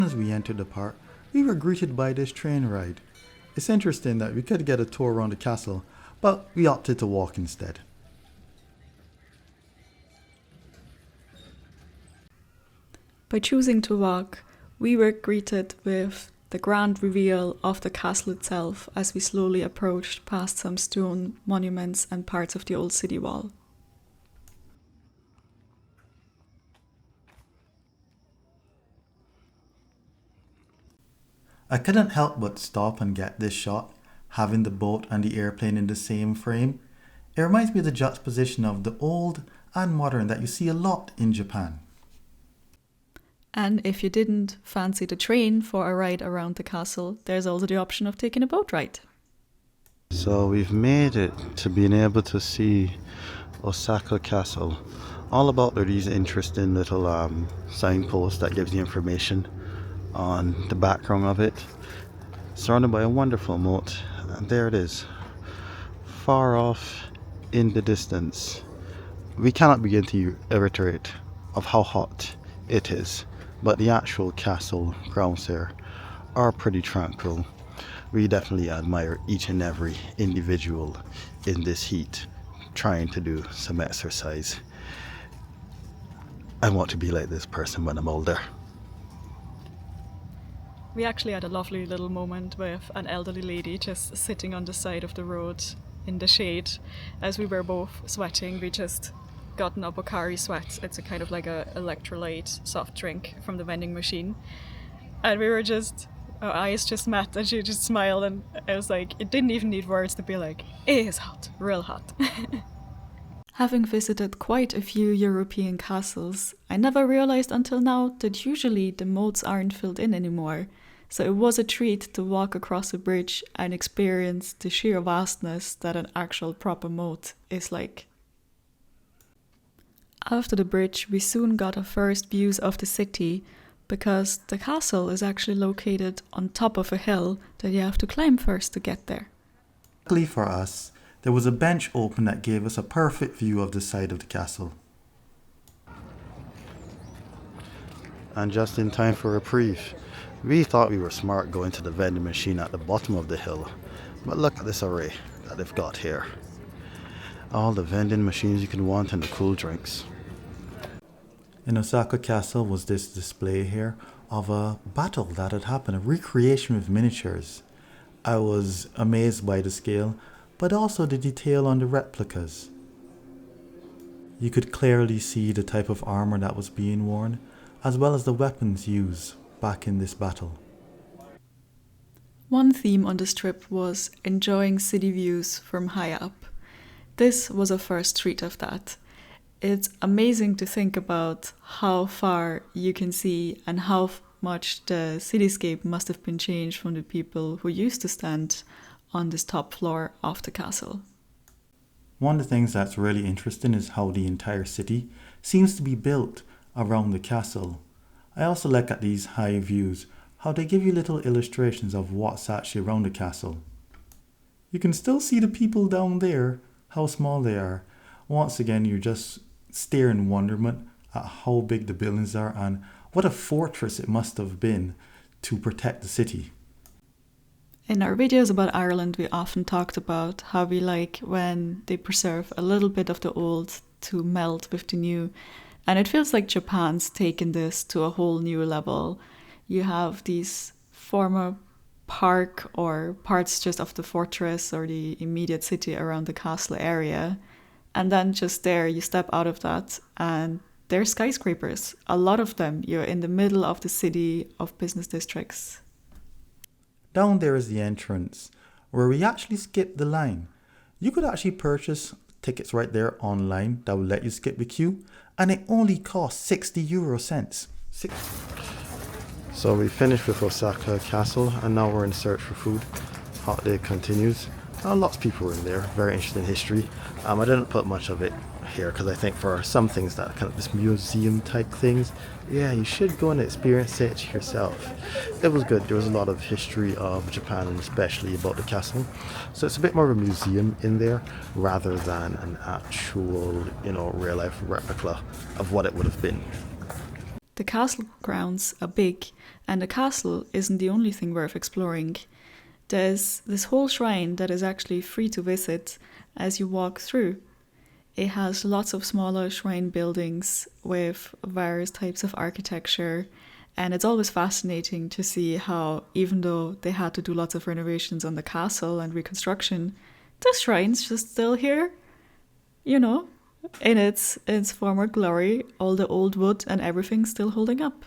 As we entered the park, we were greeted by this train ride. It's interesting that we could get a tour around the castle, but we opted to walk instead. By choosing to walk, we were greeted with the grand reveal of the castle itself as we slowly approached past some stone monuments and parts of the old city wall. I couldn't help but stop and get this shot, having the boat and the airplane in the same frame. It reminds me of the juxtaposition of the old and modern that you see a lot in Japan. And if you didn't fancy the train for a ride around the castle, there's also the option of taking a boat ride. So we've made it to being able to see Osaka Castle. All about these interesting little signposts that gives you information on the background of it. Surrounded by a wonderful moat, and there it is, far off in the distance. We cannot begin to reiterate of how hot it is, but the actual castle grounds here are pretty tranquil. We definitely admire each and every individual in this heat trying to do some exercise. I want to be like this person when I'm older. We actually had a lovely little moment with an elderly lady just sitting on the side of the road in the shade. As we were both sweating, we just got an Abokari sweat. It's a kind of like a electrolyte soft drink from the vending machine. And we were just, our eyes just met and she just smiled, and I was like, it didn't even need words to be like, it is hot, real hot. Having visited quite a few European castles, I never realized until now that usually the moats aren't filled in anymore. So it was a treat to walk across a bridge and experience the sheer vastness that an actual proper moat is like. After the bridge, we soon got our first views of the city, because the castle is actually located on top of a hill that you have to climb first to get there. Luckily for us, there was a bench open that gave us a perfect view of the side of the castle. And just in time for reprieve. We thought we were smart going to the vending machine at the bottom of the hill, but look at this array that they've got here. All the vending machines you can want and the cool drinks. In Osaka Castle was this display here of a battle that had happened, a recreation with miniatures. I was amazed by the scale, but also the detail on the replicas. You could clearly see the type of armor that was being worn, as well as the weapons used back in this battle. One theme on this trip was enjoying city views from high up. This was a first treat of that. It's amazing to think about how far you can see and how much the cityscape must have been changed from the people who used to stand on this top floor of the castle. One of the things that's really interesting is how the entire city seems to be built around the castle. I also look at these high views, how they give you little illustrations of what's actually around the castle. You can still see the people down there, how small they are. Once again, you just stare in wonderment at how big the buildings are and what a fortress it must have been to protect the city. In our videos about Ireland, we often talked about how we like when they preserve a little bit of the old to meld with the new. And it feels like Japan's taken this to a whole new level. You have these former park or parts just of the fortress or the immediate city around the castle area. And then just there, you step out of that and there's skyscrapers. A lot of them. You're in the middle of the city of business districts. Down there is the entrance, where we actually skipped the line. You could actually purchase tickets right there online that will let you skip the queue, and it only costs 60 euro cents. So we finished with Osaka Castle and now we're in search for food. Hot day continues. Lots of people were in there, very interested in history. I didn't put much of it here because I think for some things that kind of this museum type things, yeah, you should go and experience it yourself. It was good. There was a lot of history of Japan and especially about the castle. So it's a bit more of a museum in there rather than an actual, real life replica of what it would have been. The castle grounds are big, and the castle isn't the only thing worth exploring. There's this whole shrine that is actually free to visit as you walk through. It has lots of smaller shrine buildings with various types of architecture, and it's always fascinating to see how, even though they had to do lots of renovations on the castle and reconstruction, the shrine's just still here, you know, in its former glory, all the old wood and everything still holding up.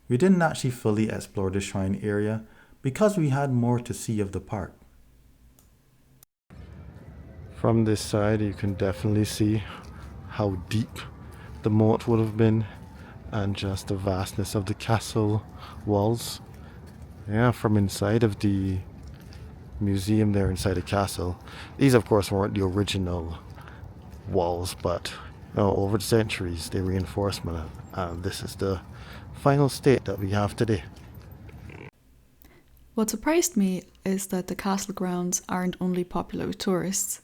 We didn't actually fully explore the shrine area because we had more to see of the park. From this side, you can definitely see how deep the moat would have been and just the vastness of the castle walls. Yeah, from inside of the museum there inside the castle. These, of course, weren't the original walls, but over the centuries, they reinforced them, and this is the final state that we have today. What surprised me is that the castle grounds aren't only popular with tourists.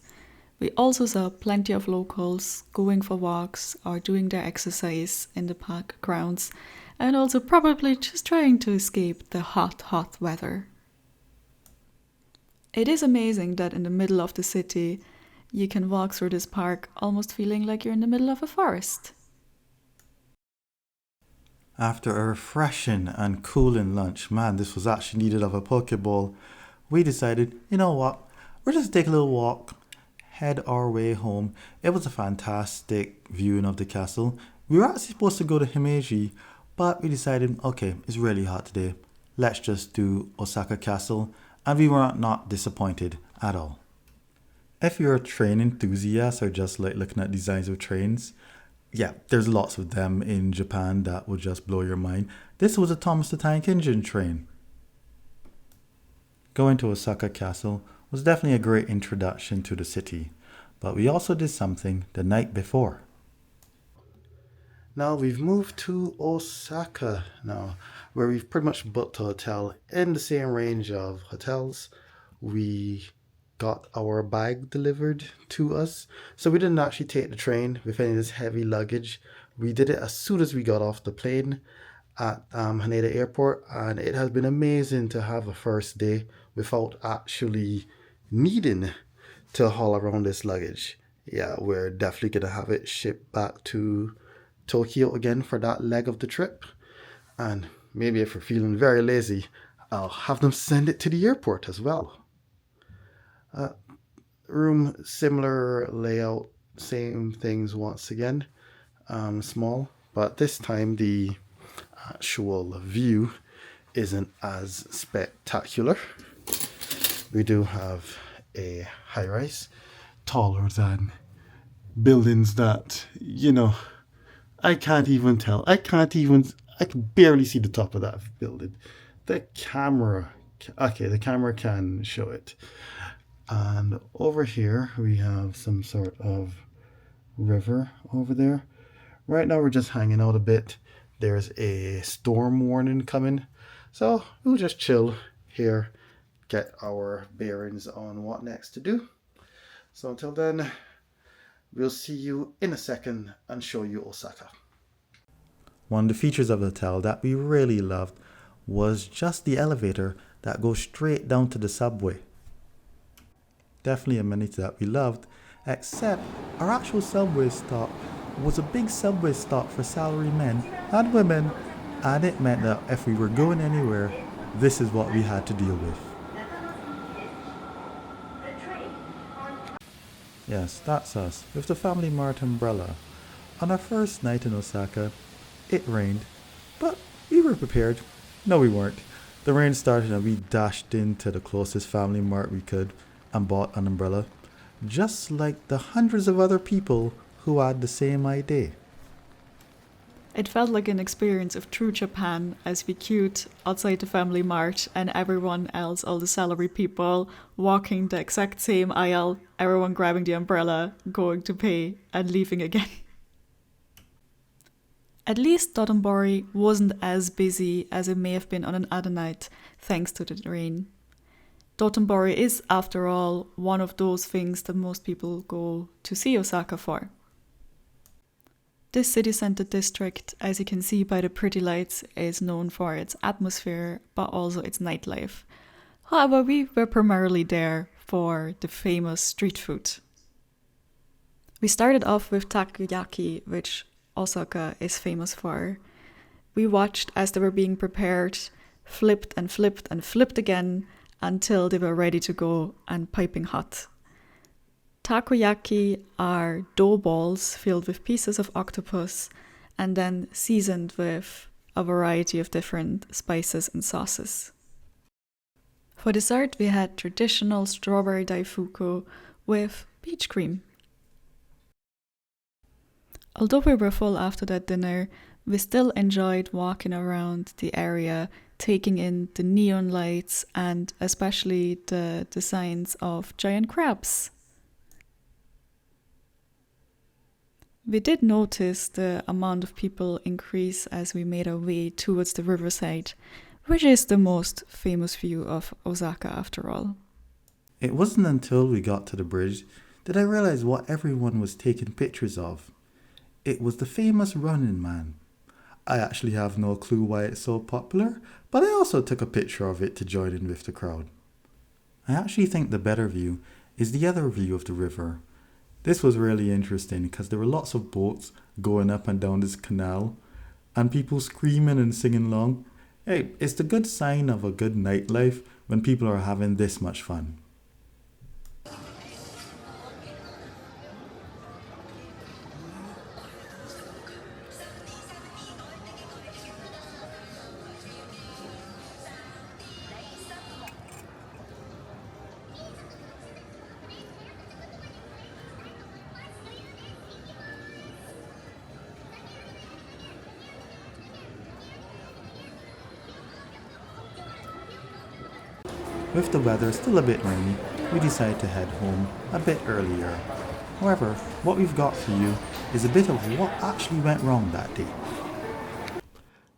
We also saw plenty of locals going for walks or doing their exercise in the park grounds, and also probably just trying to escape the hot weather. It is amazing that in the middle of the city, you can walk through this park almost feeling like you're in the middle of a forest. After a refreshing and cooling lunch, man, this was actually needed of a Pokeball, we decided, you know what, we're just take a little walk, head our way home. It was a fantastic viewing of the castle. We were actually supposed to go to Himeji, but we decided, okay, it's really hot today. Let's just do Osaka Castle, and we were not disappointed at all. If you're a train enthusiast or just like looking at designs of trains, yeah, there's lots of them in Japan that will just blow your mind. This was a Thomas the Tank Engine train. Going to Osaka Castle was definitely a great introduction to the city, but we also did something the night before. Now we've moved to Osaka now, where we've pretty much booked a hotel in the same range of hotels. We got our bag delivered to us, so we didn't actually take the train with any of this heavy luggage. We did it as soon as we got off the plane at Haneda Airport, and it has been amazing to have a first day without actually needing to haul around this luggage. Yeah, we're definitely gonna have it shipped back to Tokyo again for that leg of the trip, and maybe if we're feeling very lazy, I'll have them send it to the airport as well. Room, similar layout, same things once again, small, but this time the actual view isn't as spectacular. We do have a high-rise, taller than buildings that, I can't even tell. I can barely see the top of that building. The camera can show it. And over here we have some sort of river over there. Right now we're just hanging out a bit. There's a storm warning coming, so we'll just chill here, get our bearings on what next to do. So until then, we'll see you in a second and show you Osaka. One of the features of the hotel that we really loved was just the elevator that goes straight down to the subway. Definitely a amenity that we loved, except our actual subway stop was a big subway stop for salary men and women, and it meant that if we were going anywhere, this is what we had to deal with. Yes, that's us, with the Family Mart umbrella. On our first night in Osaka, it rained, but we were prepared. No, we weren't. The rain started and we dashed into the closest Family Mart we could and bought an umbrella, just like the hundreds of other people who had the same idea. It felt like an experience of true Japan as we queued outside the Family Mart and everyone else, all the salary people, walking the exact same aisle, everyone grabbing the umbrella, going to pay and leaving again. At least Dotonbori wasn't as busy as it may have been on another night, thanks to the rain. Dotonbori is, after all, one of those things that most people go to see Osaka for. This city centre district, as you can see by the pretty lights, is known for its atmosphere but also its nightlife. However, we were primarily there for the famous street food. We started off with takoyaki, which Osaka is famous for. We watched as they were being prepared, flipped and flipped and flipped again until they were ready to go and piping hot. Takoyaki are dough balls filled with pieces of octopus and then seasoned with a variety of different spices and sauces. For dessert, we had traditional strawberry daifuku with peach cream. Although we were full after that dinner, we still enjoyed walking around the area, taking in the neon lights and especially the designs of giant crabs. We did notice the amount of people increase as we made our way towards the riverside, which is the most famous view of Osaka after all. It wasn't until we got to the bridge that I realized what everyone was taking pictures of. It was the famous Running Man. I actually have no clue why it's so popular, but I also took a picture of it to join in with the crowd. I actually think the better view is the other view of the river. This was really interesting because there were lots of boats going up and down this canal and people screaming and singing along. Hey, it's the good sign of a good nightlife when people are having this much fun. With the weather still a bit rainy, we decided to head home a bit earlier. However, what we've got for you is a bit of what actually went wrong that day.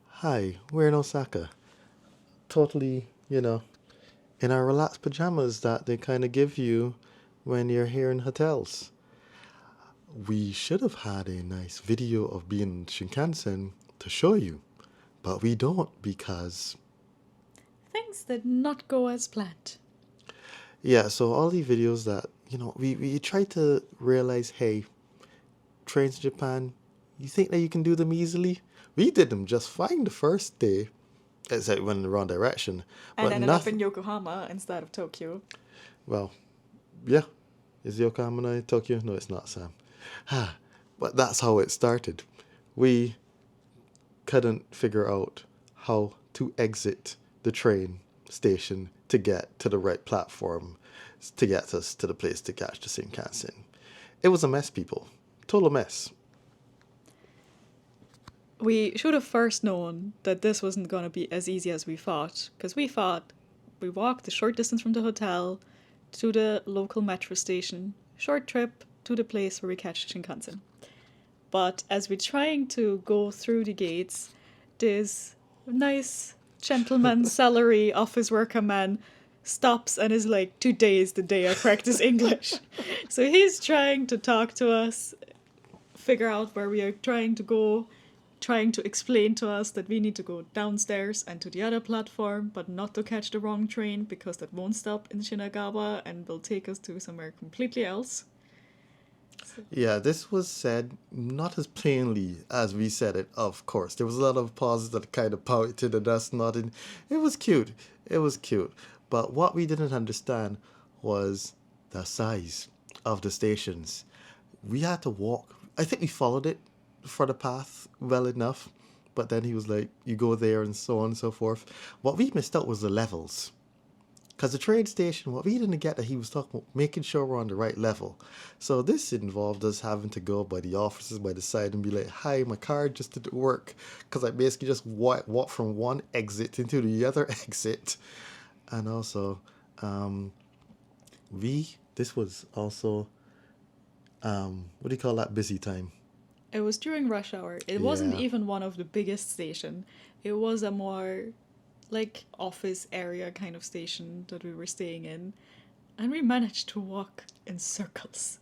Hi, we're in Osaka. Totally, in our relaxed pajamas that they kind of give you when you're here in hotels. We should have had a nice video of being in Shinkansen to show you, but we don't because Things did not go as planned. yeah, so all the videos that, we try to realize, hey, trains in Japan, you think that you can do them easily? We did them just fine the first day, except we went in the wrong direction. And But ended up in Yokohama instead of Tokyo. well, yeah. Is Yokohama now Tokyo? No, it's not, Sam. But that's how it started. We couldn't figure out how to exit the train station to get to the right platform to get us to the place to catch the Shinkansen. It was a mess, people. Total mess. We should have first known that this wasn't going to be as easy as we thought, because we thought we walked a short distance from the hotel to the local metro station, short trip to the place where we catch Shinkansen. But as we're trying to go through the gates, this nice gentleman salary office worker man stops and is like, "Today is the day I practice English." So he's trying to talk to us, figure out where we are trying to go, trying to explain to us that we need to go downstairs and to the other platform, but not to catch the wrong train because that won't stop in Shinagawa and will take us to somewhere completely else. Yeah, this was said not as plainly as we said it, of course. There was a lot of pauses that kind of pouted and us nodding. It was cute. It was cute. But what we didn't understand was the size of the stations. We had to walk. I think we followed it for the path well enough, but then he was like, you go there and so on and so forth. What we missed out was the levels. Because the train station, what we didn't get that he was talking about, making sure we're on the right level. So this involved us having to go by the offices by the side and be like, hi, my card just didn't work. Because I basically just walked from one exit into the other exit. And also, this was also, what do you call that, busy time? It was during rush hour. It wasn't even one of the biggest station. It was a more like office area kind of station that we were staying in, and we managed to walk in circles.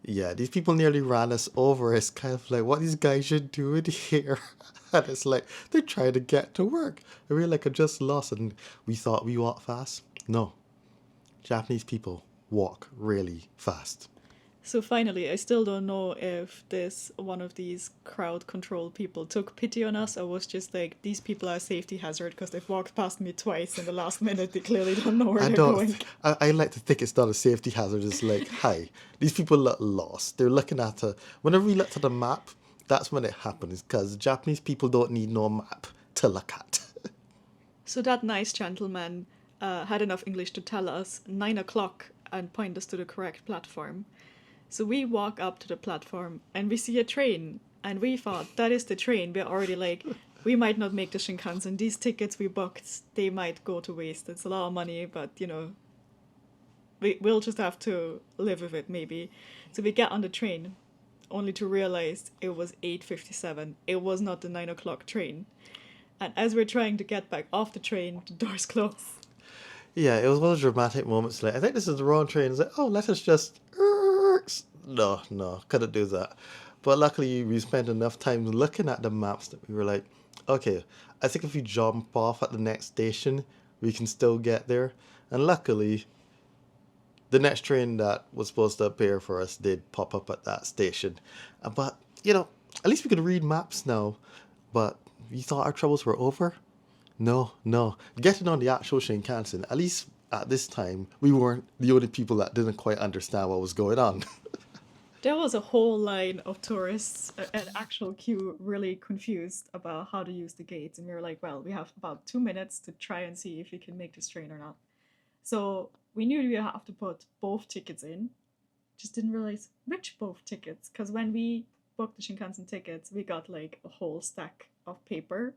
Yeah, these people nearly ran us over. It's kind of like what these guys should do in here. And it's like they're trying to get to work. And we're like, I just lost, and we thought we walk fast. No, Japanese people walk really fast. So finally, I still don't know if this one of these crowd control people took pity on us or was just like, these people are a safety hazard because they've walked past me twice in the last minute. They clearly don't know where I they're don't. going. I like to think it's not a safety hazard. It's like, hi, these people look lost. They're looking at a. Whenever we looked at a map, that's when it happens because Japanese people don't need no map to look at. So that nice gentleman had enough English to tell us 9 o'clock and point us to the correct platform. So we walk up to the platform and we see a train. And we thought, that is the train. We're already like, we might not make the Shinkansen. These tickets we booked, they might go to waste. It's a lot of money, but we'll just have to live with it maybe. So we get on the train, only to realize it was 8:57. It was not the 9 o'clock train. And as we're trying to get back off the train, the doors close. Yeah, it was one of the dramatic moments. Like, I think this is the wrong train. It's like, oh, let us just. No, couldn't do that. But luckily, we spent enough time looking at the maps that we were like, okay, I think if we jump off at the next station, we can still get there. And luckily, the next train that was supposed to appear for us did pop up at that station. But, at least we could read maps now. But we thought our troubles were over. No. Getting on the actual Shinkansen, at least at this time, we weren't the only people that didn't quite understand what was going on. There was a whole line of tourists, an actual queue, really confused about how to use the gates. And we were like, well, we have about 2 minutes to try and see if we can make this train or not. So we knew we have to put both tickets in, just didn't realize which both tickets. Because when we booked the Shinkansen tickets, we got like a whole stack of paper.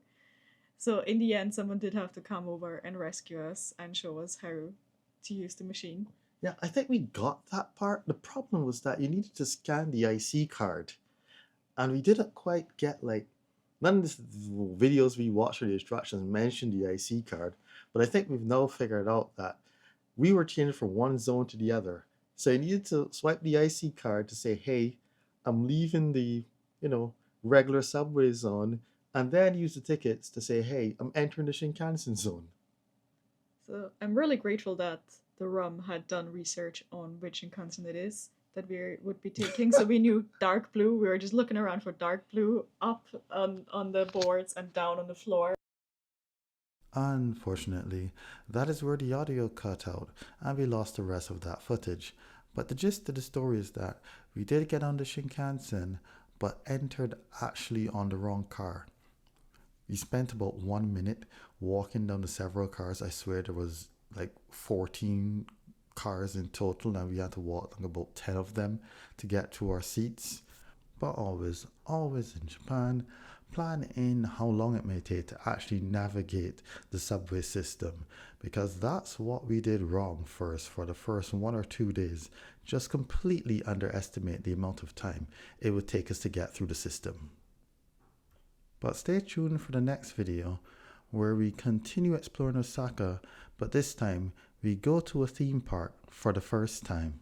So in the end, someone did have to come over and rescue us and show us how to use the machine. Yeah, I think we got that part. The problem was that you needed to scan the IC card. And we didn't quite get none of the videos we watched or the instructions mentioned the IC card. But I think we've now figured out that we were changing from one zone to the other. So you needed to swipe the IC card to say, hey, I'm leaving the, regular subway zone, and then use the tickets to say, hey, I'm entering the Shinkansen zone. So I'm really grateful that the RUM had done research on which Shinkansen it is that we would be taking. So we knew dark blue. We were just looking around for dark blue up on the boards and down on the floor. Unfortunately, that is where the audio cut out, and we lost the rest of that footage. But the gist of the story is that we did get on the Shinkansen, but entered actually on the wrong car. We spent about 1 minute walking down the several cars. I swear there was 14 cars in total, and we had to walk down about 10 of them to get to our seats. But always in Japan, plan in how long it may take to actually navigate the subway system, because that's what we did wrong first for the first 1 or 2 days. Just completely underestimate the amount of time it would take us to get through the system. But stay tuned for the next video where we continue exploring Osaka, but this time we go to a theme park for the first time.